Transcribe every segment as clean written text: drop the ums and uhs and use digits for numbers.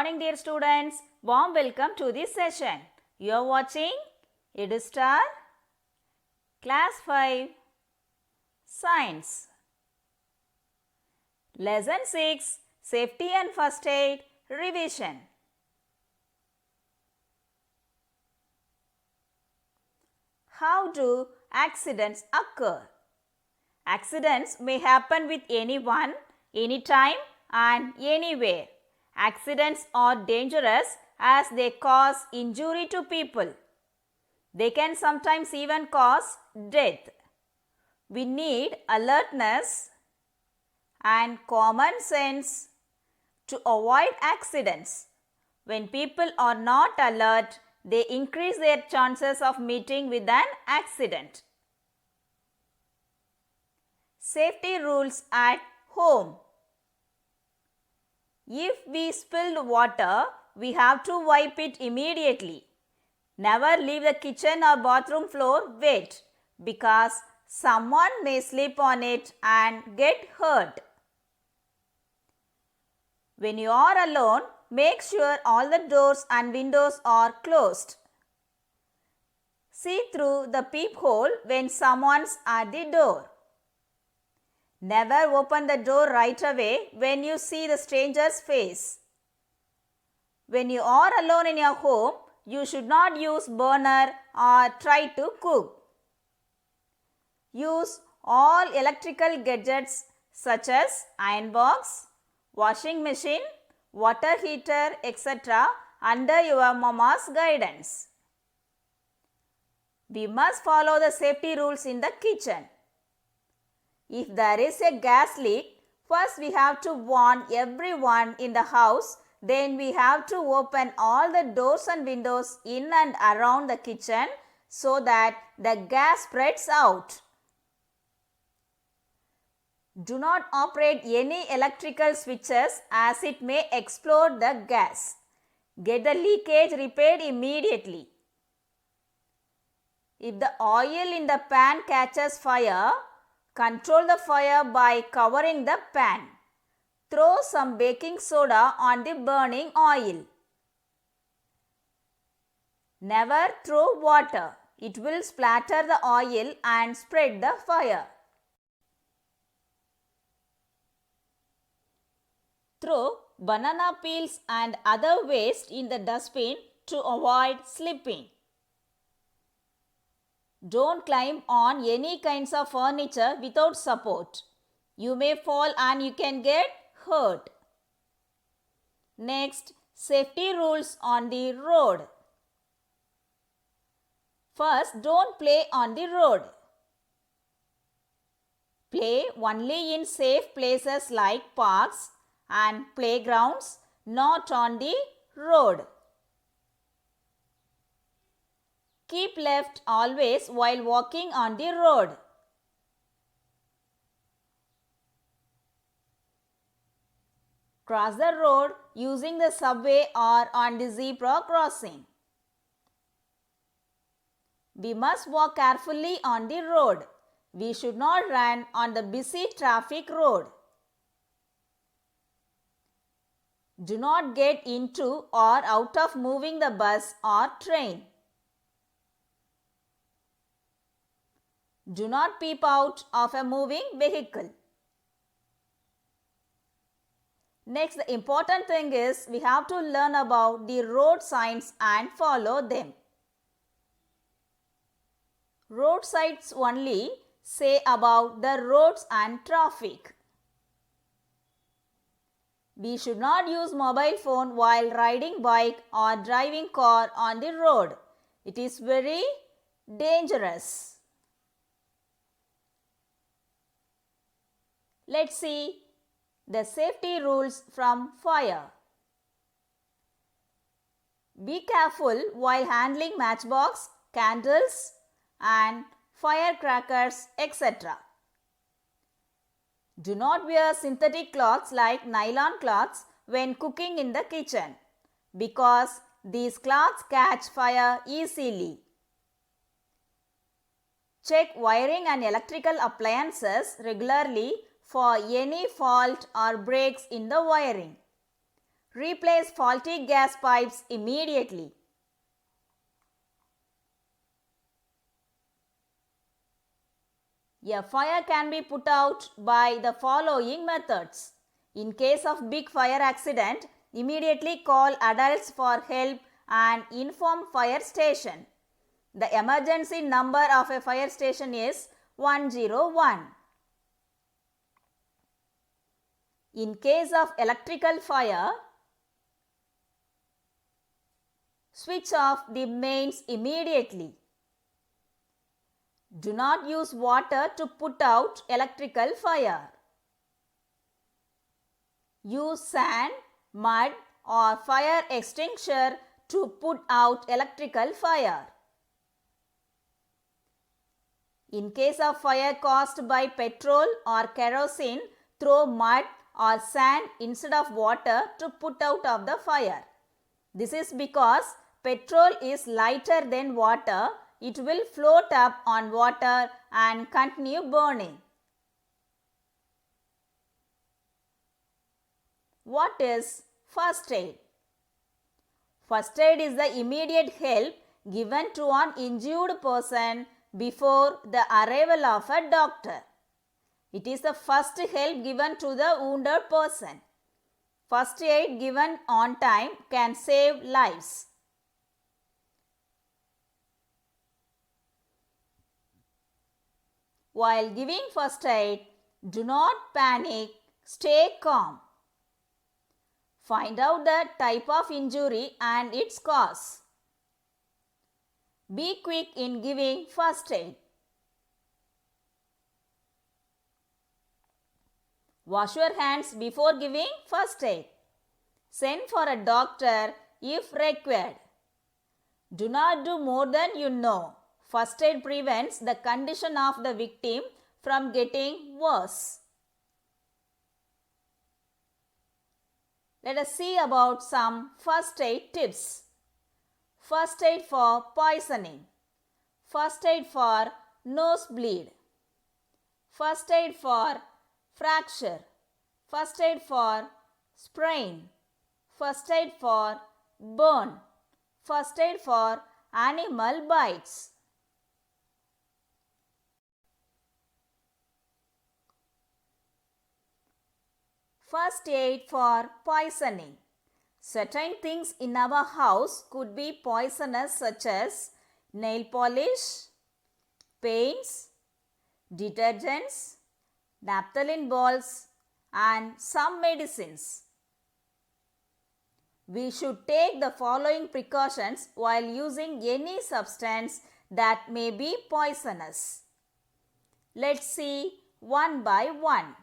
morning, dear students. Warm welcome to this session. You are watching EduStar Class 5 Science. Lesson 6 Safety and First Aid Revision. How do accidents occur? Accidents may happen with anyone, anytime and anywhere. Accidents are dangerous as they cause injury to people. They can sometimes even cause death. We need alertness and common sense to avoid accidents. When people are not alert, they increase their chances of meeting with an accident. Safety rules at home. If we spilled water, we have to wipe it immediately. Never leave the kitchen or bathroom floor wet because someone may slip on it and get hurt. When you are alone, make sure all the doors and windows are closed. See through the peephole when someone's at the door. Never open the door right away when you see the stranger's face. When you are alone in your home, you should not use burner or try to cook. Use all electrical gadgets such as iron box, washing machine, water heater, etc. under your mama's guidance. We must follow the safety rules in the kitchen. If there is a gas leak, first we have to warn everyone in the house. Then we have to open all the doors and windows in and around the kitchen so that the gas spreads out. Do not operate any electrical switches as it may explode the gas. Get the leakage repaired immediately. If the oil in the pan catches fire, control the fire by covering the pan. Throw some baking soda on the burning oil. Never throw water. It will splatter the oil and spread the fire. Throw banana peels and other waste in the dustbin to avoid slipping. Don't climb on any kinds of furniture without support. You may fall and you can get hurt. Next, safety rules on the road. First, don't play on the road. Play only in safe places like parks and playgrounds, not on the road. Keep left always while walking on the road. Cross the road using the subway or on the zebra crossing. We must walk carefully on the road. We should not run on the busy traffic road. Do not get into or out of moving the bus or train. Do not peep out of a moving vehicle. Next, the important thing is we have to learn about the road signs and follow them. Road signs only say about the roads and traffic. We should not use mobile phone while riding bike or driving car on the road. It is very dangerous. Let's see the safety rules from fire. Be careful while handling matchbox, candles and firecrackers, etc. Do not wear synthetic cloths like nylon cloths when cooking in the kitchen because these cloths catch fire easily. Check wiring and electrical appliances regularly for any fault or breaks in the wiring. Replace faulty gas pipes immediately. A fire can be put out by the following methods. In case of big fire accident, immediately call adults for help and inform fire station. The emergency number of a fire station is 101. In case of electrical fire, switch off the mains immediately. Do not use water to put out electrical fire. Use sand, mud or fire extinguisher to put out electrical fire. In case of fire caused by petrol or kerosene, throw mud or sand instead of water to put out of the fire. This is because petrol is lighter than water. It will float up on water and continue burning. What is first aid? First aid is the immediate help given to an injured person before the arrival of a doctor. It is the first help given to the wounded person. First aid given on time can save lives. While giving first aid, do not panic, stay calm. Find out the type of injury and its cause. Be quick in giving first aid. Wash your hands before giving first aid. Send for a doctor if required. Do not do more than you know. First aid prevents the condition of the victim from getting worse. Let us see about some first aid tips. First aid for poisoning. First aid for nosebleed. First aid for fracture. First aid for sprain. First aid for burn. First aid for animal bites. First aid for poisoning. Certain things in our house could be poisonous, such as nail polish, paints, detergents, naphthalene balls and some medicines. We should take the following precautions while using any substance that may be poisonous. Let's see one by one.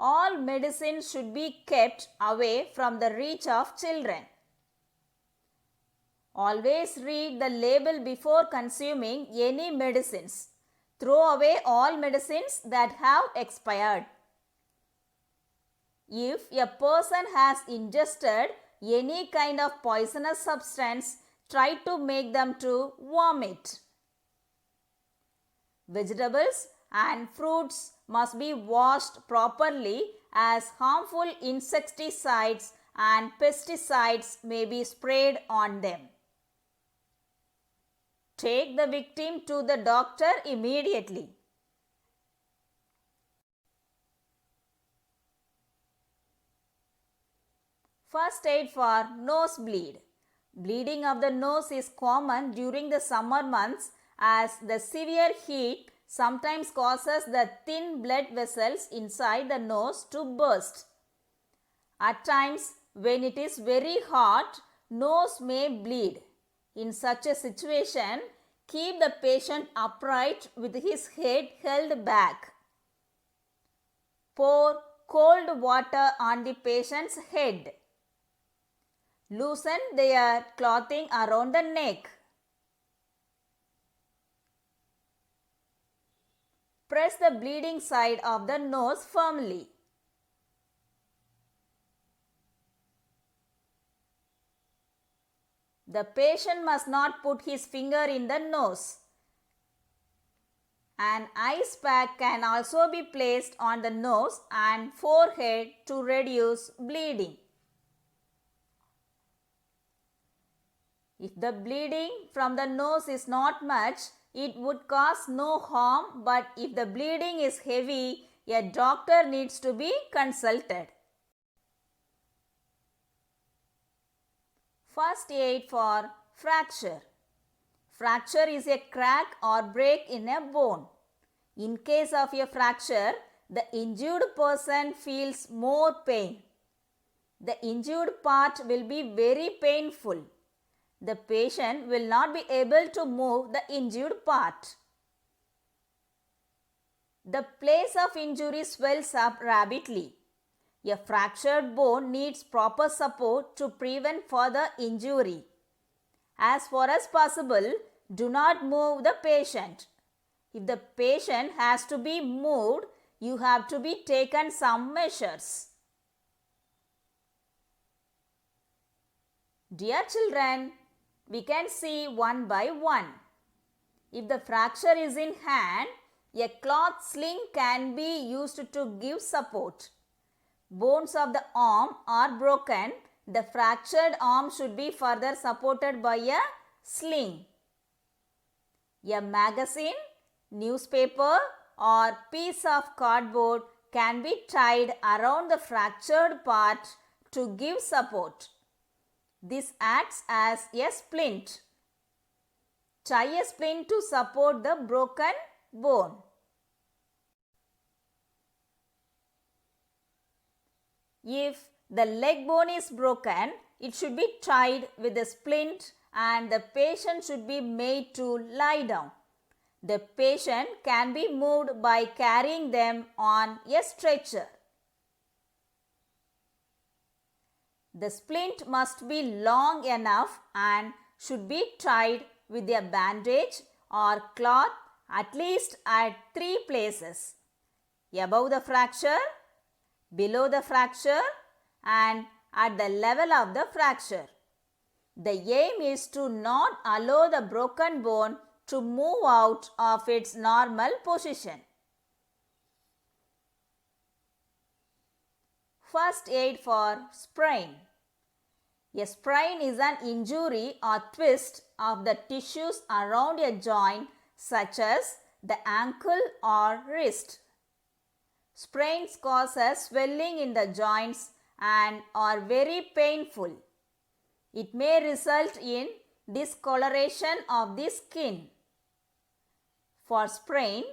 All medicines should be kept away from the reach of children. Always read the label before consuming any medicines. Throw away all medicines that have expired. If a person has ingested any kind of poisonous substance, try to make them to vomit. Vegetables and fruits must be washed properly, as harmful insecticides and pesticides may be sprayed on them. Take the victim to the doctor immediately. First aid for nosebleed. Bleeding of the nose is common during the summer months, as the severe heat sometimes causes the thin blood vessels inside the nose to burst. At times, when it is very hot, nose may bleed. In such a situation, keep the patient upright with his head held back. Pour cold water on the patient's head. Loosen their clothing around the neck. Press the bleeding side of the nose firmly. The patient must not put his finger in the nose. An ice pack can also be placed on the nose and forehead to reduce bleeding. If the bleeding from the nose is not much, it would cause no harm, but if the bleeding is heavy, a doctor needs to be consulted. First aid for fracture. Fracture is a crack or break in a bone. In case of a fracture, the injured person feels more pain. The injured part will be very painful. The patient will not be able to move the injured part. The place of injury swells up rapidly. A fractured bone needs proper support to prevent further injury. As far as possible, do not move the patient. If the patient has to be moved, you have to be taken some measures. Dear children, we can see one by one. If the fracture is in hand, a cloth sling can be used to give support. Bones of the arm are broken. The fractured arm should be further supported by a sling. A magazine, newspaper or piece of cardboard can be tied around the fractured part to give support. This acts as a splint. Tie a splint to support the broken bone. If the leg bone is broken, it should be tied with a splint and the patient should be made to lie down. The patient can be moved by carrying them on a stretcher. The splint must be long enough and should be tied with a bandage or cloth at least at 3 places: above the fracture, below the fracture and at the level of the fracture. The aim is to not allow the broken bone to move out of its normal position. First aid for sprain. A sprain is an injury or twist of the tissues around a joint such as the ankle or wrist. Sprains cause a swelling in the joints and are very painful. It may result in discoloration of the skin. For sprain,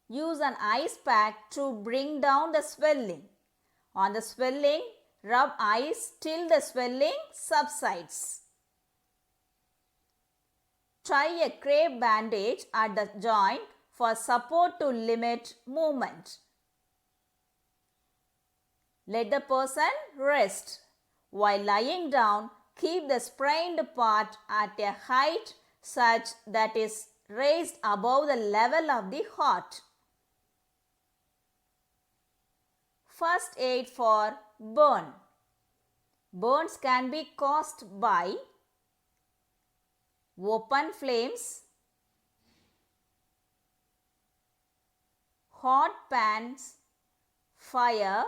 use an ice pack to bring down the swelling. On the swelling, rub ice till the swelling subsides. Tie a crepe bandage at the joint for support to limit movement. Let the person rest. While lying down, keep the sprained part at a height such that is raised above the level of the heart. First aid for burn. Burns can be caused by open flames, hot pans, fire,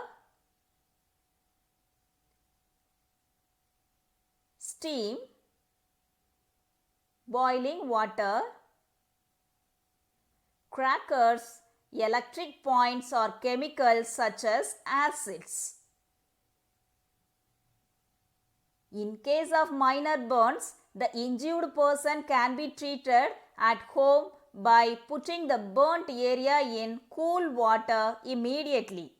steam, boiling water, crackers, electric points or chemicals such as acids. In case of minor burns, the injured person can be treated at home by putting the burnt area in cool water immediately.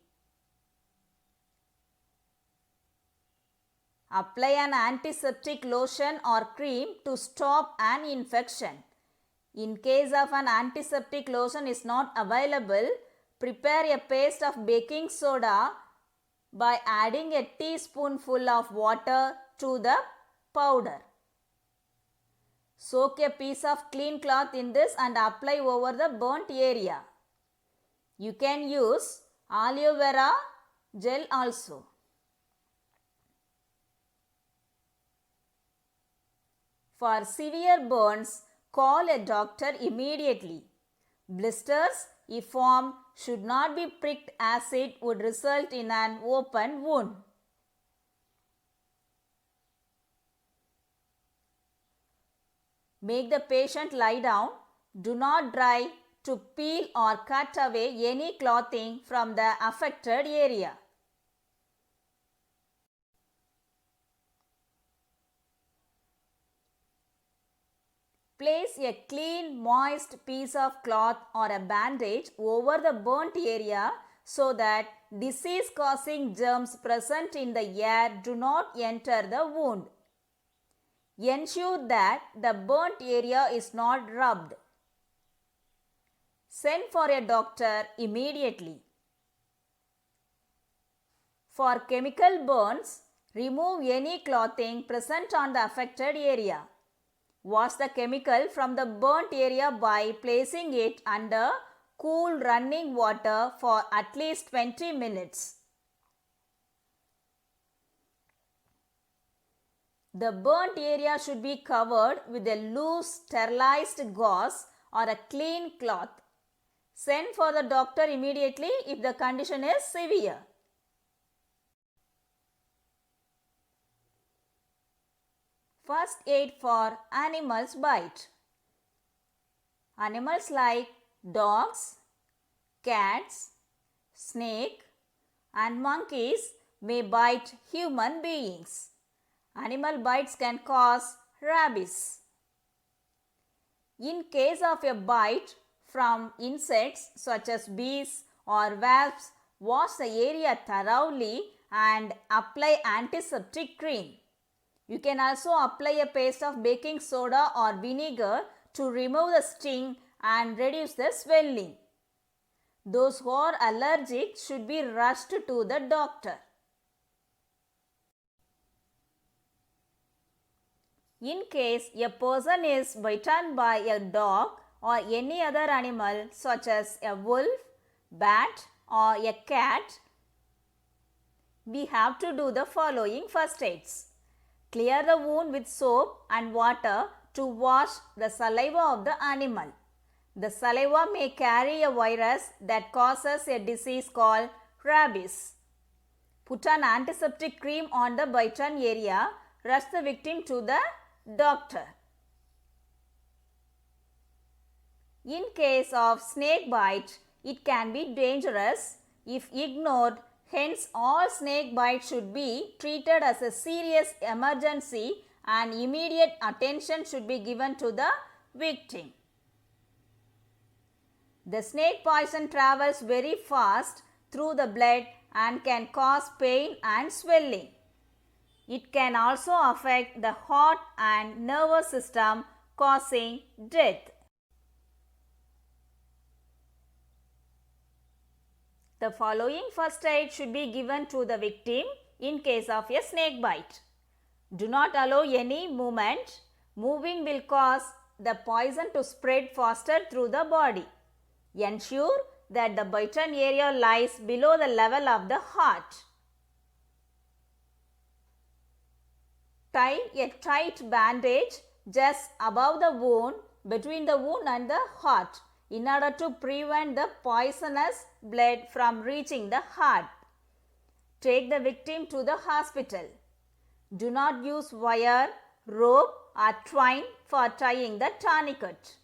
Apply an antiseptic lotion or cream to stop an infection. In case of an antiseptic lotion is not available, prepare a paste of baking soda by adding a teaspoonful of water to the powder. Soak a piece of clean cloth in this and apply over the burnt area. You can use aloe vera gel also. For severe burns, call a doctor immediately. Blisters, if formed, should not be pricked as it would result in an open wound. Make the patient lie down. Do not try to peel or cut away any clothing from the affected area. Place a clean, moist piece of cloth or a bandage over the burnt area so that disease-causing germs present in the air do not enter the wound. Ensure that the burnt area is not rubbed. Send for a doctor immediately. For chemical burns, remove any clothing present on the affected area. Wash the chemical from the burnt area by placing it under cool running water for at least 20 minutes. The burnt area should be covered with a loose sterilized gauze or a clean cloth. Send for the doctor immediately if the condition is severe. First aid for animals bite. Animals like dogs, cats, snake and monkeys may bite human beings. Animal bites can cause rabies. In case of a bite from insects such as bees or wasps, wash the area thoroughly and apply antiseptic cream. You can also apply a paste of baking soda or vinegar to remove the sting and reduce the swelling. Those who are allergic should be rushed to the doctor. In case a person is bitten by a dog or any other animal such as a wolf, bat or a cat, we have to do the following first aids. Clear the wound with soap and water to wash the saliva of the animal. The saliva may carry a virus that causes a disease called rabies. Put an antiseptic cream on the bitten area. Rush the victim to the doctor. In case of snake bite, it can be dangerous if ignored. Hence, all snake bites should be treated as a serious emergency and immediate attention should be given to the victim. The snake poison travels very fast through the blood and can cause pain and swelling. It can also affect the heart and nervous system, causing death. The following first aid should be given to the victim in case of a snake bite. Do not allow any movement. Moving will cause the poison to spread faster through the body. Ensure that the bitten area lies below the level of the heart. Tie a tight bandage just above the wound, between the wound and the heart, in order to prevent the poisonous blood from reaching the heart. Take the victim to the hospital. Do not use wire, rope or twine for tying the tourniquet.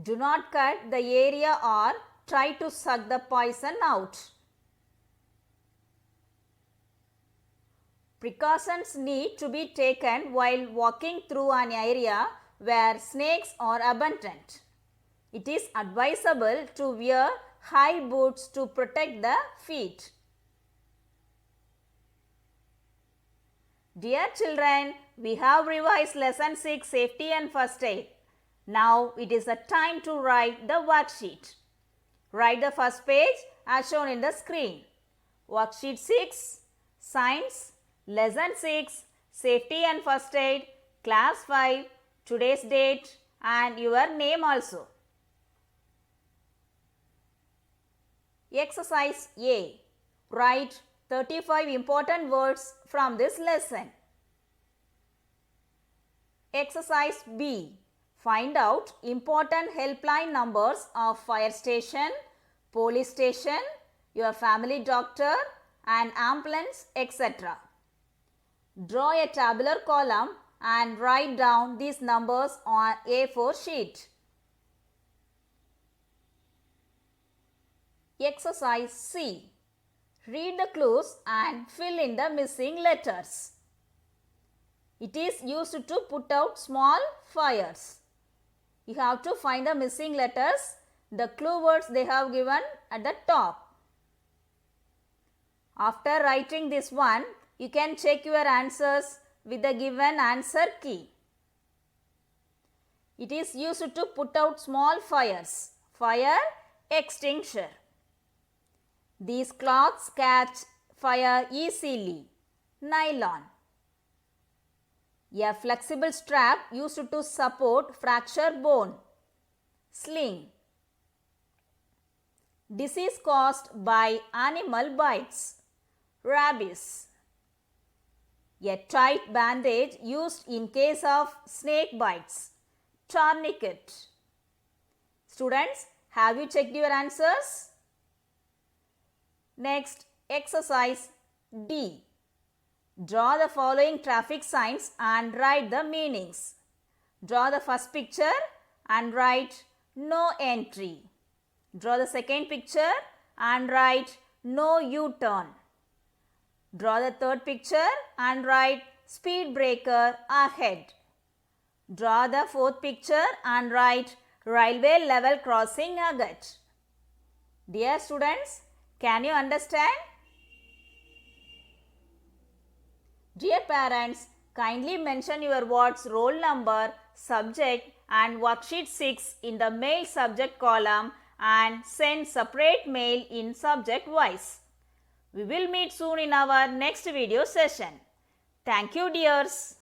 Do not cut the area or try to suck the poison out. Precautions need to be taken while walking through an area where snakes are abundant. It is advisable to wear high boots to protect the feet. Dear children, we have revised lesson 6, Safety and First Aid. Now it is the time to write the worksheet. Write the first page as shown in the screen. Worksheet 6, Science, Lesson 6, Safety and First Aid, Class 5, today's date and your name also. Exercise A. Write 35 important words from this lesson. Exercise B. Find out important helpline numbers of fire station, police station, your family doctor and ambulance, etc. Draw a tabular column and write down these numbers on A4 sheet. Exercise C. Read the clues and fill in the missing letters. It is used to put out small fires. You have to find the missing letters, the clue words they have given at the top. After writing this one, you can check your answers with the given answer key. It is used to put out small fires. Fire extinguisher. These cloths catch fire easily. Nylon. A flexible strap used to support fractured bone. Sling. Disease caused by animal bites. Rabies. A tight bandage used in case of snake bites. Tourniquet. Students, have you checked your answers? Next, exercise D. Draw the following traffic signs and write the meanings. Draw the first picture and write no entry. Draw the second picture and write no U-turn. Draw the third picture and write speed breaker ahead. Draw the fourth picture and write railway level crossing ahead. Dear students, can you understand? Dear parents, kindly mention your ward's roll number, subject and worksheet 6 in the mail subject column and send separate mail in subject wise. We will meet soon in our next video session. Thank you, dears.